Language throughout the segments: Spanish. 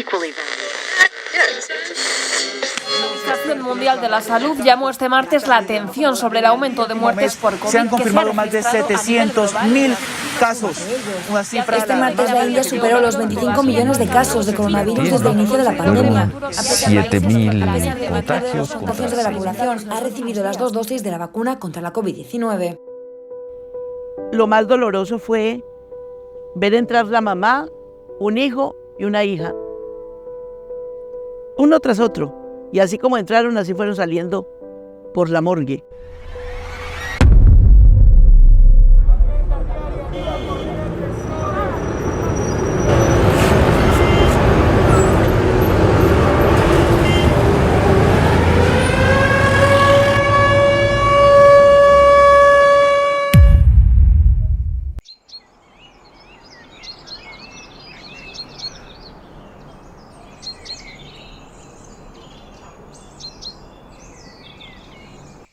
La Organización Mundial de la Salud llamó este martes la atención sobre el aumento de muertes por COVID. Se han confirmado más de 700.000 casos. Una cifra este martes la India superó los 25 millones de casos de coronavirus desde el inicio de la pandemia. 7.000 contagios. Un tercio de la población ha recibido las 2 dosis de la vacuna contra la COVID-19. Lo más doloroso fue ver entrar la mamá, un hijo y una hija, uno tras otro. Y así como entraron, así fueron saliendo por la morgue.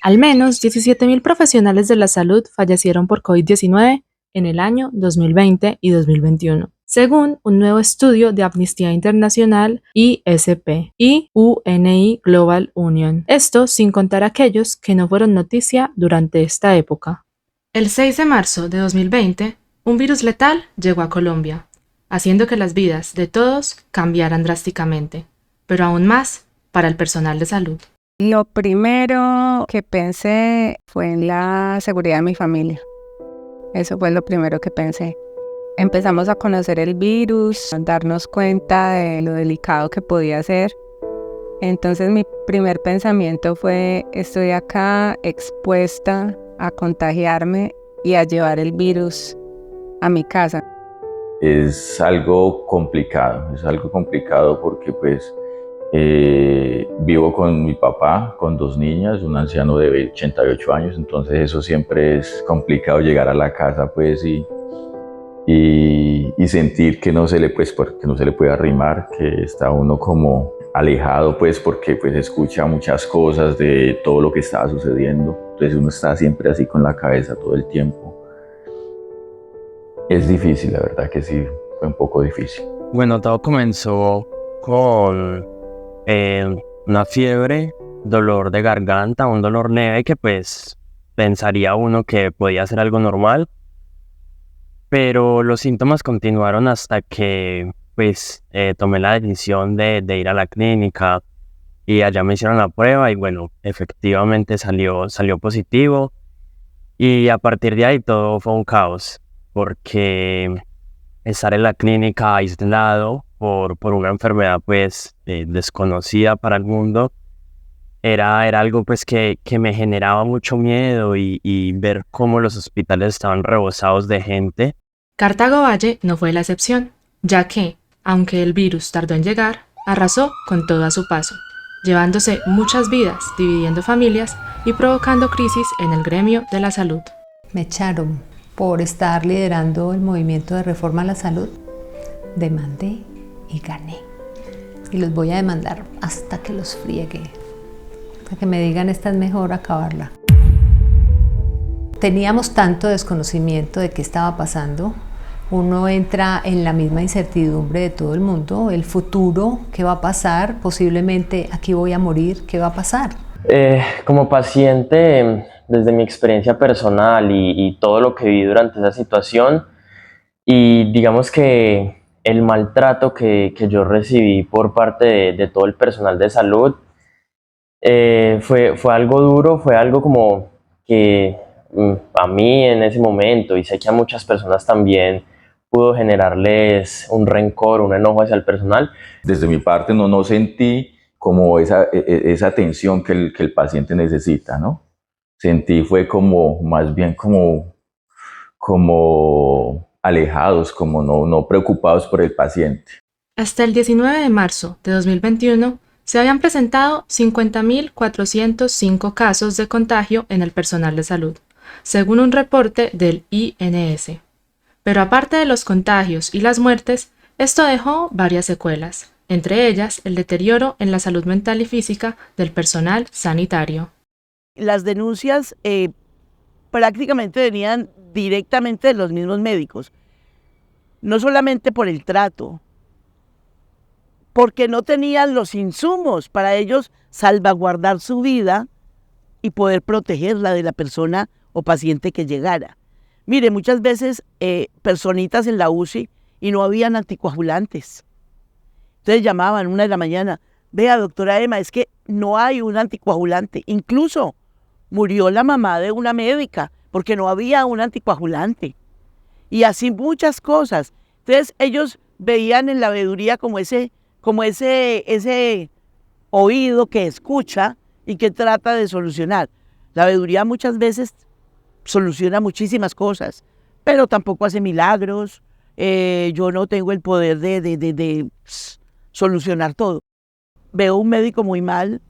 Al menos 17.000 profesionales de la salud fallecieron por COVID-19 en el año 2020 y 2021, según un nuevo estudio de Amnistía Internacional, ISP y UNI Global Union. Esto sin contar aquellos que no fueron noticia durante esta época. El 6 de marzo de 2020, un virus letal llegó a Colombia, haciendo que las vidas de todos cambiaran drásticamente, pero aún más para el personal de salud. Lo primero que pensé fue en la seguridad de mi familia. Eso fue lo primero que pensé. Empezamos a conocer el virus, a darnos cuenta de lo delicado que podía ser. Entonces mi primer pensamiento fue, estoy acá expuesta a contagiarme y a llevar el virus a mi casa. Es algo complicado porque pues vivo con mi papá, con 2 niñas, un anciano de 88 años, entonces eso siempre es complicado llegar a la casa pues y sentir que no se le puede arrimar, que está uno como alejado pues porque pues escucha muchas cosas de todo lo que estaba sucediendo, entonces uno está siempre así con la cabeza todo el tiempo. Es difícil, la verdad que sí, fue un poco difícil. Bueno, todo comenzó con una fiebre, dolor de garganta, un dolor leve que pues pensaría uno que podía ser algo normal, pero los síntomas continuaron hasta que pues tomé la decisión de ir a la clínica y allá me hicieron la prueba y bueno, efectivamente salió positivo y a partir de ahí todo fue un caos porque estar en la clínica aislado por una enfermedad pues desconocida para el mundo era algo pues que me generaba mucho miedo y ver cómo los hospitales estaban rebosados de gente. Cartago Valle no fue la excepción, ya que, aunque el virus tardó en llegar, arrasó con todo a su paso, llevándose muchas vidas, dividiendo familias y provocando crisis en el gremio de la salud. Me echaron por estar liderando el movimiento de reforma a la salud. Demandé y gané. Y los voy a demandar hasta que los friegue. Hasta que me digan, esta es mejor acabarla. Teníamos tanto desconocimiento de qué estaba pasando. Uno entra en la misma incertidumbre de todo el mundo. El futuro, ¿qué va a pasar? Posiblemente aquí voy a morir, ¿qué va a pasar? Como paciente, desde mi experiencia personal y todo lo que viví durante esa situación, y digamos que el maltrato que yo recibí por parte de todo el personal de salud fue algo duro, fue algo como que a mí en ese momento, y sé que a muchas personas también, pudo generarles un rencor, un enojo hacia el personal. Desde mi parte no sentí como esa atención que el paciente necesita, ¿no? Sentí fue como, más bien como alejados, como no preocupados por el paciente. Hasta el 19 de marzo de 2021 se habían presentado 50.405 casos de contagio en el personal de salud, según un reporte del INS. Pero aparte de los contagios y las muertes, esto dejó varias secuelas, entre ellas el deterioro en la salud mental y física del personal sanitario. Las denuncias prácticamente venían directamente de los mismos médicos, no solamente por el trato, porque no tenían los insumos para ellos salvaguardar su vida y poder protegerla de la persona o paciente que llegara. Mire, muchas veces personitas en la UCI y no habían anticoagulantes. Entonces llamaban 1 de la mañana, vea doctora Emma, es que no hay un anticoagulante. Incluso murió la mamá de una médica porque no había un anticoagulante. Y así muchas cosas. Entonces ellos veían en la veeduría como ese oído que escucha y que trata de solucionar. La veeduría muchas veces soluciona muchísimas cosas, pero tampoco hace milagros. Yo no tengo el poder de solucionar todo. Veo un médico muy mal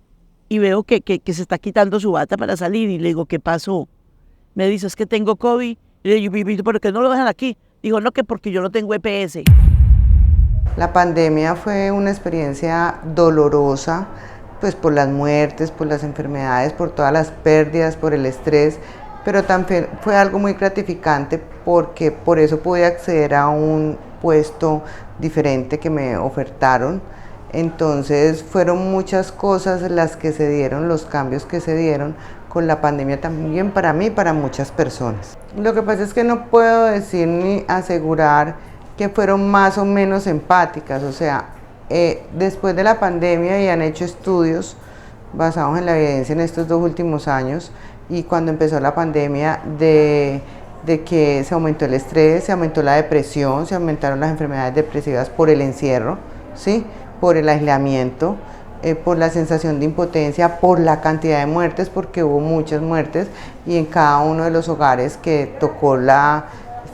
y veo que se está quitando su bata para salir y le digo, ¿qué pasó? Me dice, es que tengo COVID. Y le digo, ¿por qué no lo dejan aquí? Digo, no, que porque yo no tengo EPS. La pandemia fue una experiencia dolorosa, pues por las muertes, por las enfermedades, por todas las pérdidas, por el estrés, pero también fue algo muy gratificante porque por eso pude acceder a un puesto diferente que me ofertaron. Entonces fueron muchas cosas las que se dieron, los cambios que se dieron con la pandemia también para mí y para muchas personas. Lo que pasa es que no puedo decir ni asegurar que fueron más o menos empáticas, o sea, después de la pandemia y han hecho estudios basados en la evidencia en estos 2 últimos años y cuando empezó la pandemia de que se aumentó el estrés, se aumentó la depresión, se aumentaron las enfermedades depresivas por el encierro, ¿sí? Por el aislamiento, por la sensación de impotencia, por la cantidad de muertes, porque hubo muchas muertes y en cada uno de los hogares que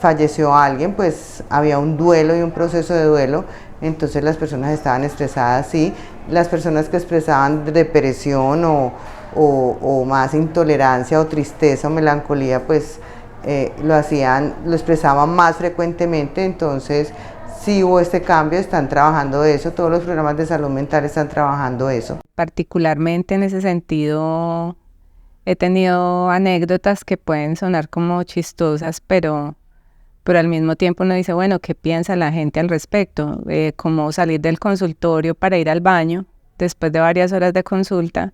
falleció alguien, pues había un duelo y un proceso de duelo, entonces las personas estaban estresadas, sí, las personas que expresaban depresión o más intolerancia o tristeza o melancolía, pues lo expresaban más frecuentemente, entonces sí hubo este cambio, están trabajando eso, todos los programas de salud mental están trabajando eso. Particularmente en ese sentido he tenido anécdotas que pueden sonar como chistosas, pero al mismo tiempo uno dice, bueno, ¿qué piensa la gente al respecto? Como salir del consultorio para ir al baño después de varias horas de consulta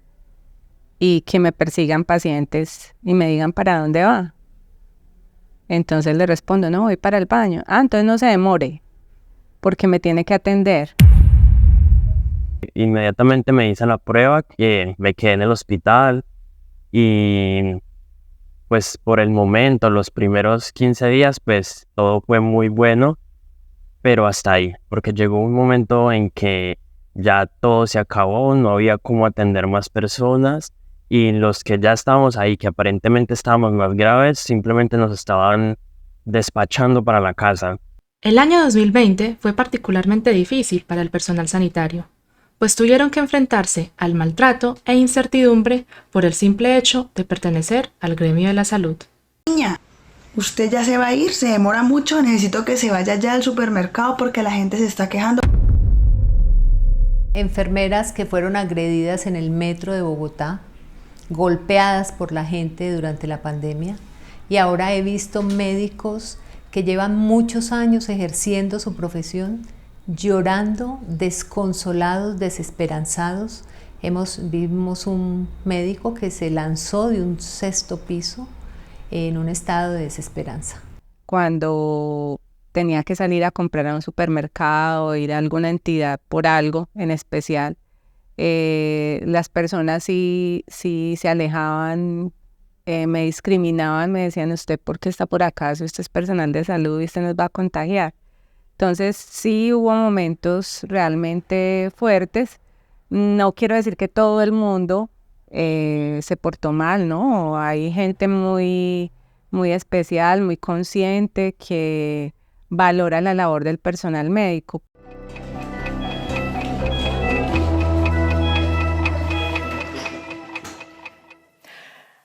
y que me persigan pacientes y me digan ¿para dónde va? Entonces le respondo, no, voy para el baño. Ah, entonces no se demore, porque me tiene que atender. Inmediatamente me hice la prueba, que me quedé en el hospital y pues por el momento, los primeros 15 días, pues todo fue muy bueno, pero hasta ahí, porque llegó un momento en que ya todo se acabó, no había cómo atender más personas y los que ya estábamos ahí, que aparentemente estábamos más graves, simplemente nos estaban despachando para la casa. El año 2020 fue particularmente difícil para el personal sanitario, pues tuvieron que enfrentarse al maltrato e incertidumbre por el simple hecho de pertenecer al gremio de la salud. Niña, usted ya se va a ir, se demora mucho, necesito que se vaya ya al supermercado porque la gente se está quejando. Enfermeras que fueron agredidas en el metro de Bogotá, golpeadas por la gente durante la pandemia, y ahora he visto médicos que llevan muchos años ejerciendo su profesión, llorando, desconsolados, desesperanzados. Vimos un médico que se lanzó de un 6º piso en un estado de desesperanza. Cuando tenía que salir a comprar a un supermercado, ir a alguna entidad por algo en especial, las personas sí se alejaban, me discriminaban, me decían, ¿usted por qué está por acá? Si usted es personal de salud y usted nos va a contagiar. Entonces sí hubo momentos realmente fuertes. No quiero decir que todo el mundo se portó mal, ¿no? Hay gente muy, muy especial, muy consciente que valora la labor del personal médico.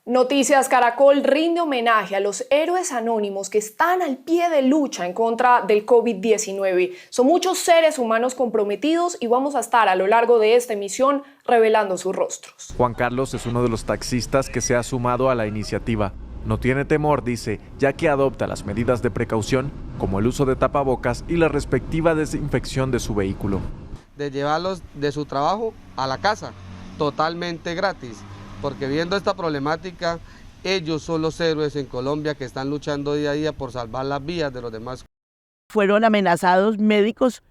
Noticias Caracol rinde homenaje a los héroes anónimos que están al pie de lucha en contra del COVID-19. Son muchos seres humanos comprometidos y vamos a estar a lo largo de esta emisión revelando sus rostros. Juan Carlos es uno de los taxistas que se ha sumado a la iniciativa. No tiene temor, dice, ya que adopta las medidas de precaución, como el uso de tapabocas y la respectiva desinfección de su vehículo. de llevarlos de su trabajo a la casa, totalmente gratis, porque viendo esta problemática, ellos son los héroes en Colombia que están luchando día a día por salvar las vidas de los demás. Fueron amenazados médicos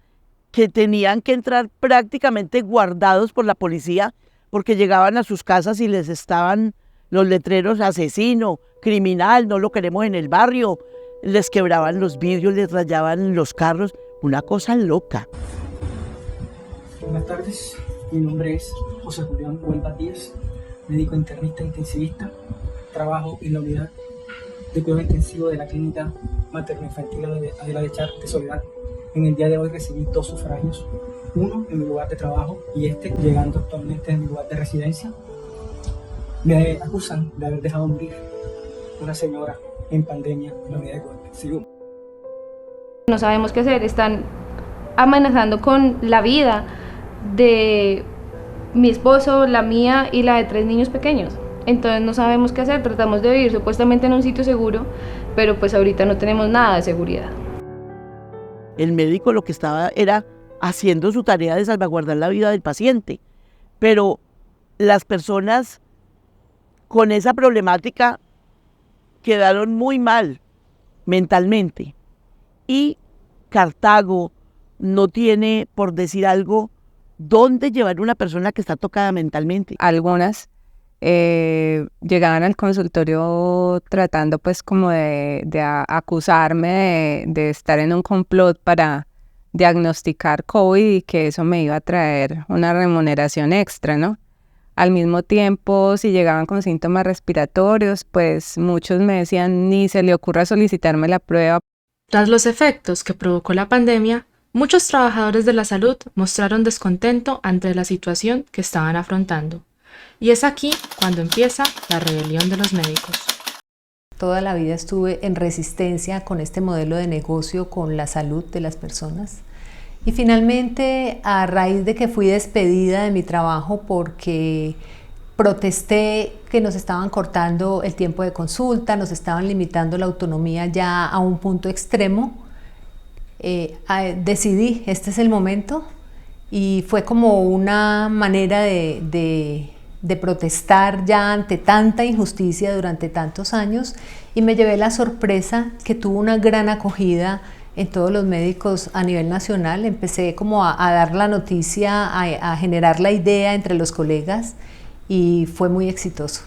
que tenían que entrar prácticamente guardados por la policía porque llegaban a sus casas y les estaban los letreros asesino, criminal, no lo queremos en el barrio, les quebraban los vidrios, les rayaban los carros, una cosa loca. Buenas tardes, mi nombre es José Julián Huelva Díaz, médico internista intensivista, trabajo en la unidad de cuidado intensivo de la clínica materno-infantil Adela de Char de Soledad. En el día de hoy recibí 2 sufragios, uno en mi lugar de trabajo y llegando actualmente en mi lugar de residencia. Me acusan de haber dejado morir una señora en pandemia en la unidad de cuidado intensivo. No sabemos qué hacer, están amenazando con la vida de mi esposo, la mía y la de 3 niños pequeños. Entonces no sabemos qué hacer, tratamos de vivir supuestamente en un sitio seguro, pero pues ahorita no tenemos nada de seguridad. El médico lo que estaba era haciendo su tarea de salvaguardar la vida del paciente, pero las personas con esa problemática quedaron muy mal mentalmente y Cartago no tiene, por decir algo, dónde llevar una persona que está tocada mentalmente. Algunas llegaban al consultorio tratando pues como de acusarme de estar en un complot para diagnosticar COVID y que eso me iba a traer una remuneración extra, ¿no? Al mismo tiempo, si llegaban con síntomas respiratorios, pues muchos me decían ni se le ocurra solicitarme la prueba. Tras los efectos que provocó la pandemia, muchos trabajadores de la salud mostraron descontento ante la situación que estaban afrontando. Y es aquí cuando empieza la rebelión de los médicos. Toda la vida estuve en resistencia con este modelo de negocio con la salud de las personas. Y finalmente, a raíz de que fui despedida de mi trabajo porque protesté que nos estaban cortando el tiempo de consulta, nos estaban limitando la autonomía ya a un punto extremo, decidí, este es el momento, y fue como una manera de protestar ya ante tanta injusticia durante tantos años, y me llevé la sorpresa que tuvo una gran acogida en todos los médicos a nivel nacional. Empecé como a dar la noticia, a generar la idea entre los colegas y fue muy exitoso.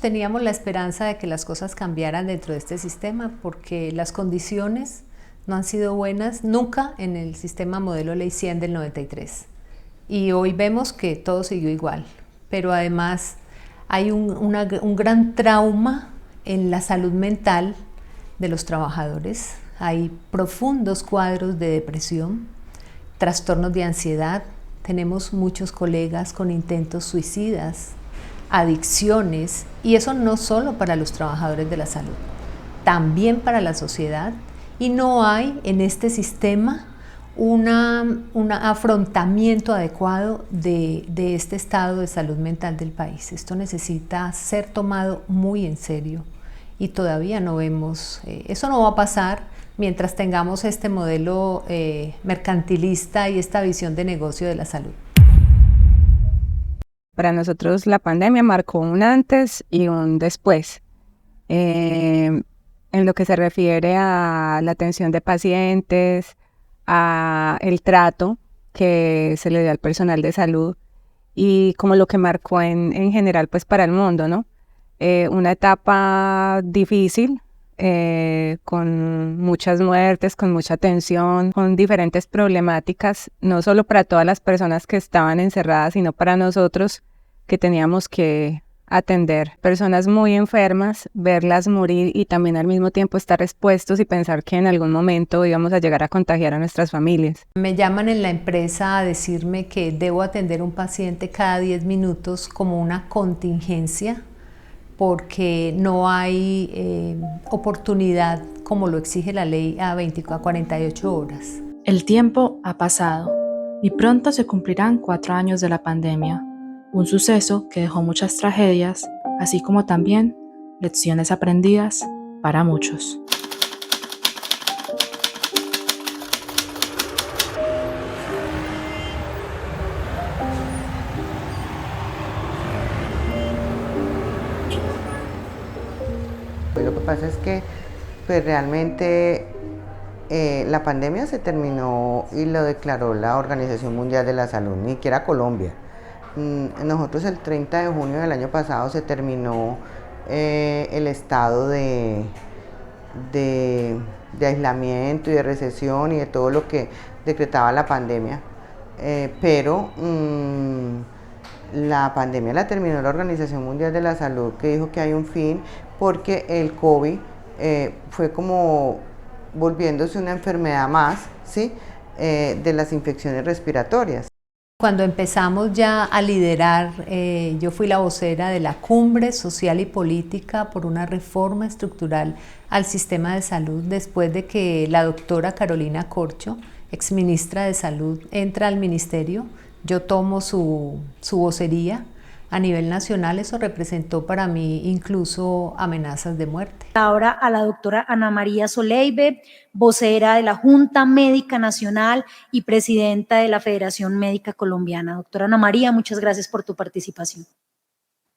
Teníamos la esperanza de que las cosas cambiaran dentro de este sistema porque las condiciones no han sido buenas nunca en el sistema modelo Ley 100 del 93 y hoy vemos que todo siguió igual, pero además hay un gran trauma en la salud mental de los trabajadores. Hay profundos cuadros de depresión, trastornos de ansiedad, tenemos muchos colegas con intentos suicidas, adicciones, y eso no solo para los trabajadores de la salud, también para la sociedad, y no hay en este sistema un afrontamiento adecuado de este estado de salud mental del país. Esto necesita ser tomado muy en serio y todavía no vemos, eso no va a pasar mientras tengamos este modelo mercantilista y esta visión de negocio de la salud. Para nosotros la pandemia marcó un antes y un después. En lo que se refiere a la atención de pacientes, a el trato que se le dio al personal de salud y como lo que marcó en general pues para el mundo, ¿no? Una etapa difícil, con muchas muertes, con mucha tensión, con diferentes problemáticas, no solo para todas las personas que estaban encerradas, sino para nosotros que teníamos que atender personas muy enfermas, verlas morir y también al mismo tiempo estar expuestos y pensar que en algún momento íbamos a llegar a contagiar a nuestras familias. Me llaman en la empresa a decirme que debo atender un paciente cada 10 minutos como una contingencia porque no hay oportunidad como lo exige la ley a 48 horas. El tiempo ha pasado y pronto se cumplirán 4 años de la pandemia, un suceso que dejó muchas tragedias, así como también lecciones aprendidas para muchos. pasa es que pues realmente la pandemia se terminó y lo declaró la Organización Mundial de la Salud, ni siquiera Colombia. Nosotros el 30 de junio del año pasado se terminó el estado de aislamiento y de recesión y de todo lo que decretaba la pandemia, pero la pandemia la terminó la Organización Mundial de la Salud, que dijo que hay un fin porque el COVID fue como volviéndose una enfermedad más, ¿sí? De las infecciones respiratorias. Cuando empezamos ya a liderar, yo fui la vocera de la Cumbre Social y Política por una reforma estructural al sistema de salud, después de que la doctora Carolina Corcho, exministra de Salud, entra al ministerio. Yo tomo su vocería a nivel nacional. Eso representó para mí incluso amenazas de muerte. Ahora a la doctora Ana María Soleibe, vocera de la Junta Médica Nacional y presidenta de la Federación Médica Colombiana. Doctora Ana María, muchas gracias por tu participación.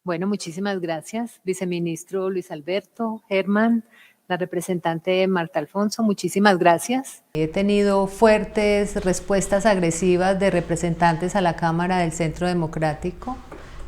Bueno, muchísimas gracias, viceministro Luis Alberto, Germán, la representante Marta Alfonso, muchísimas gracias. He tenido fuertes respuestas agresivas de representantes a la Cámara del Centro Democrático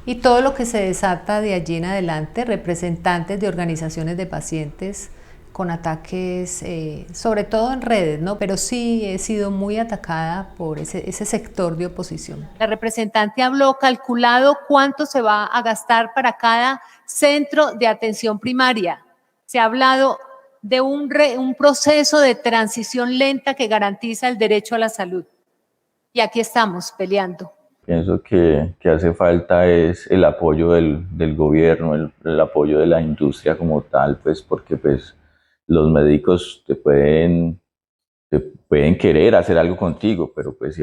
y todo lo que se desata de allí en adelante, representantes de organizaciones de pacientes con ataques, sobre todo en redes, ¿no? Pero sí he sido muy atacada por ese sector de oposición. La representante habló calculado cuánto se va a gastar para cada centro de atención primaria. Se ha hablado de un proceso de transición lenta que garantiza el derecho a la salud. Y aquí estamos peleando. Pienso que hace falta es el apoyo del gobierno, el apoyo de la industria como tal, pues porque pues los médicos te pueden querer hacer algo contigo, pero pues si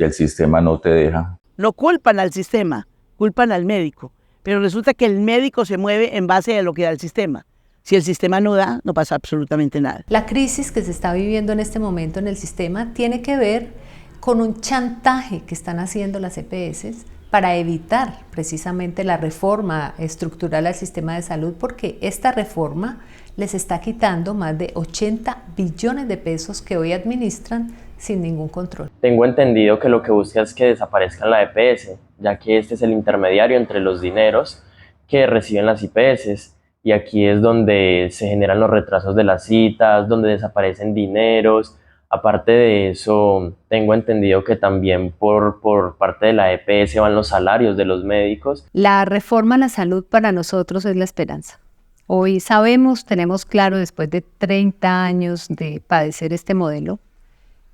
el sistema no te deja. No culpan al sistema, culpan al médico, pero resulta que el médico se mueve en base a lo que da el sistema. Si el sistema no da, no pasa absolutamente nada. La crisis que se está viviendo en este momento en el sistema tiene que ver con un chantaje que están haciendo las EPS para evitar precisamente la reforma estructural al sistema de salud, porque esta reforma les está quitando más de 80 billones de pesos que hoy administran sin ningún control. Tengo entendido que lo que busca es que desaparezcan la EPS, ya que este es el intermediario entre los dineros que reciben las IPS. Y aquí es donde se generan los retrasos de las citas, donde desaparecen dineros. Aparte de eso, tengo entendido que también por parte de la EPS van los salarios de los médicos. La reforma a la salud para nosotros es la esperanza. Hoy sabemos, tenemos claro, después de 30 años de padecer este modelo,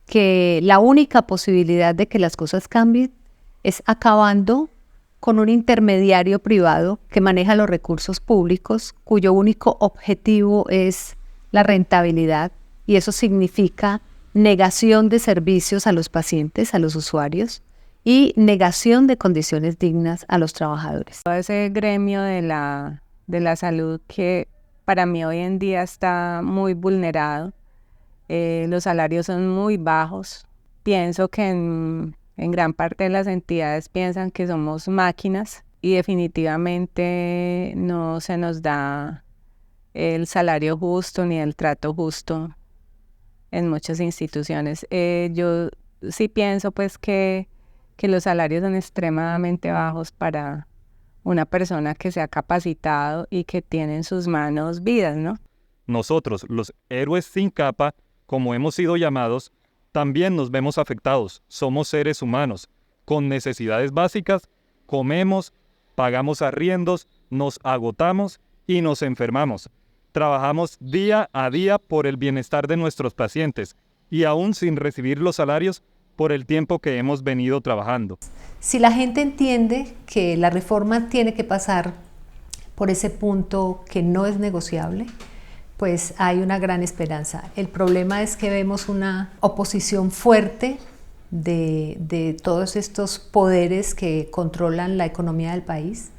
que la única posibilidad de que las cosas cambien es acabando con un intermediario privado que maneja los recursos públicos, cuyo único objetivo es la rentabilidad, y eso significa negación de servicios a los pacientes, a los usuarios, y negación de condiciones dignas a los trabajadores. Todo ese gremio de la salud que para mí hoy en día está muy vulnerado, los salarios son muy bajos. Pienso que en gran parte de las entidades piensan que somos máquinas y definitivamente no se nos da el salario justo ni el trato justo en muchas instituciones. Yo sí pienso pues que los salarios son extremadamente bajos para una persona que se ha capacitado y que tiene en sus manos vidas, ¿no? Nosotros, los héroes sin capa, como hemos sido llamados, también nos vemos afectados. Somos seres humanos, con necesidades básicas, comemos, pagamos arriendos, nos agotamos y nos enfermamos. Trabajamos día a día por el bienestar de nuestros pacientes y aún sin recibir los salarios por el tiempo que hemos venido trabajando. Si la gente entiende que la reforma tiene que pasar por ese punto que no es negociable, pues hay una gran esperanza. El problema es que vemos una oposición fuerte de todos estos poderes que controlan la economía del país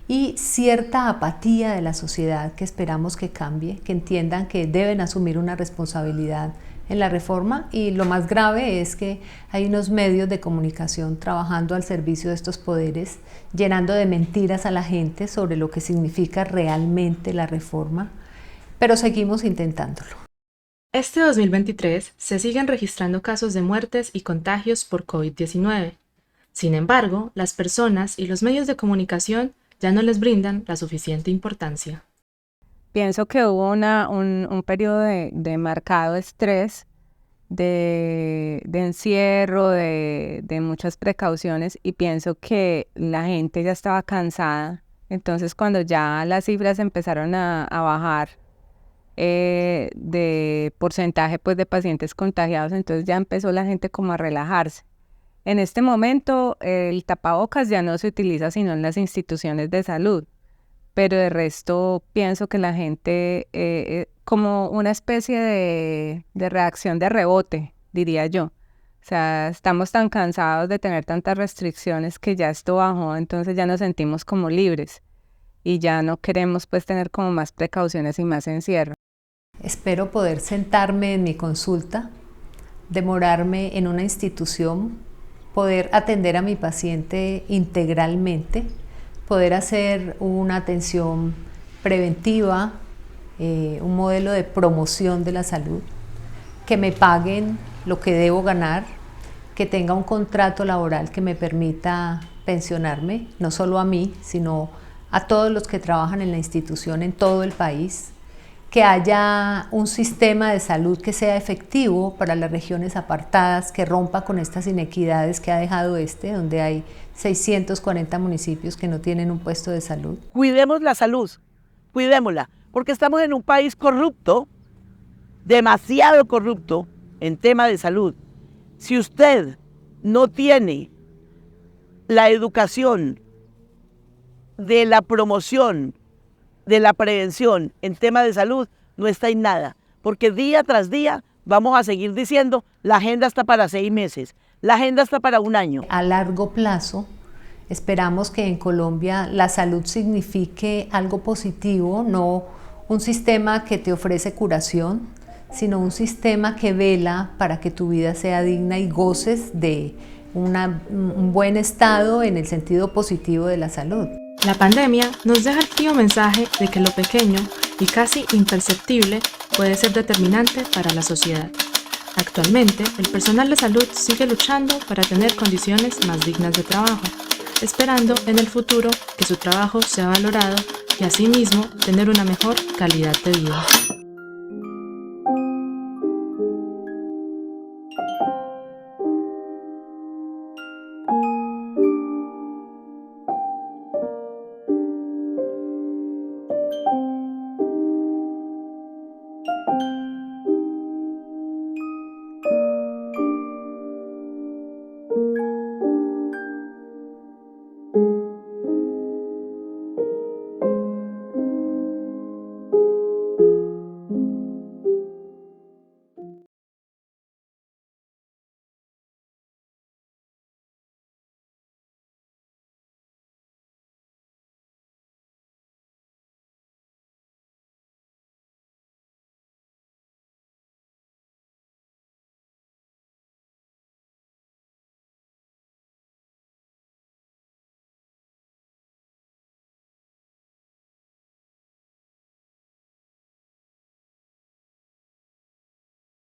y cierta apatía de la sociedad que esperamos que cambie, que entiendan que deben asumir una responsabilidad en la reforma, y lo más grave es que hay unos medios de comunicación trabajando al servicio de estos poderes, llenando de mentiras a la gente sobre lo que significa realmente la reforma, pero seguimos intentándolo. Este 2023 se siguen registrando casos de muertes y contagios por COVID-19. Sin embargo, las personas y los medios de comunicación ya no les brindan la suficiente importancia. Pienso que hubo un periodo de marcado estrés, de encierro, de muchas precauciones, y pienso que la gente ya estaba cansada. Entonces, cuando ya las cifras empezaron a bajar de porcentaje pues, de pacientes contagiados, entonces ya empezó la gente como a relajarse. En este momento, el tapabocas ya no se utiliza sino en las instituciones de salud, pero de resto pienso que la gente, como una especie de reacción de rebote, diría yo. O sea, estamos tan cansados de tener tantas restricciones que ya esto bajó, entonces ya nos sentimos como libres y ya no queremos pues tener como más precauciones y más encierro. Espero poder sentarme en mi consulta, demorarme en una institución, poder atender a mi paciente integralmente, poder hacer una atención preventiva, un modelo de promoción de la salud, que me paguen lo que debo ganar, que tenga un contrato laboral que me permita pensionarme, no solo a mí, sino a todos los que trabajan en la institución en todo el país, que haya un sistema de salud que sea efectivo para las regiones apartadas, que rompa con estas inequidades que ha dejado donde hay 640 municipios que no tienen un puesto de salud. Cuidemos la salud, cuidémosla, porque estamos en un país corrupto, demasiado corrupto en tema de salud. Si usted no tiene la educación de la promoción, de la prevención en tema de salud, no está en nada, porque día tras día vamos a seguir diciendo la agenda está para 6 meses, la agenda está para 1 año. A largo plazo esperamos que en Colombia la salud signifique algo positivo, no un sistema que te ofrece curación, sino un sistema que vela para que tu vida sea digna y goces de un buen estado en el sentido positivo de la salud. La pandemia nos deja el frío mensaje de que lo pequeño y casi imperceptible puede ser determinante para la sociedad. Actualmente, el personal de salud sigue luchando para tener condiciones más dignas de trabajo, esperando en el futuro que su trabajo sea valorado y asimismo tener una mejor calidad de vida.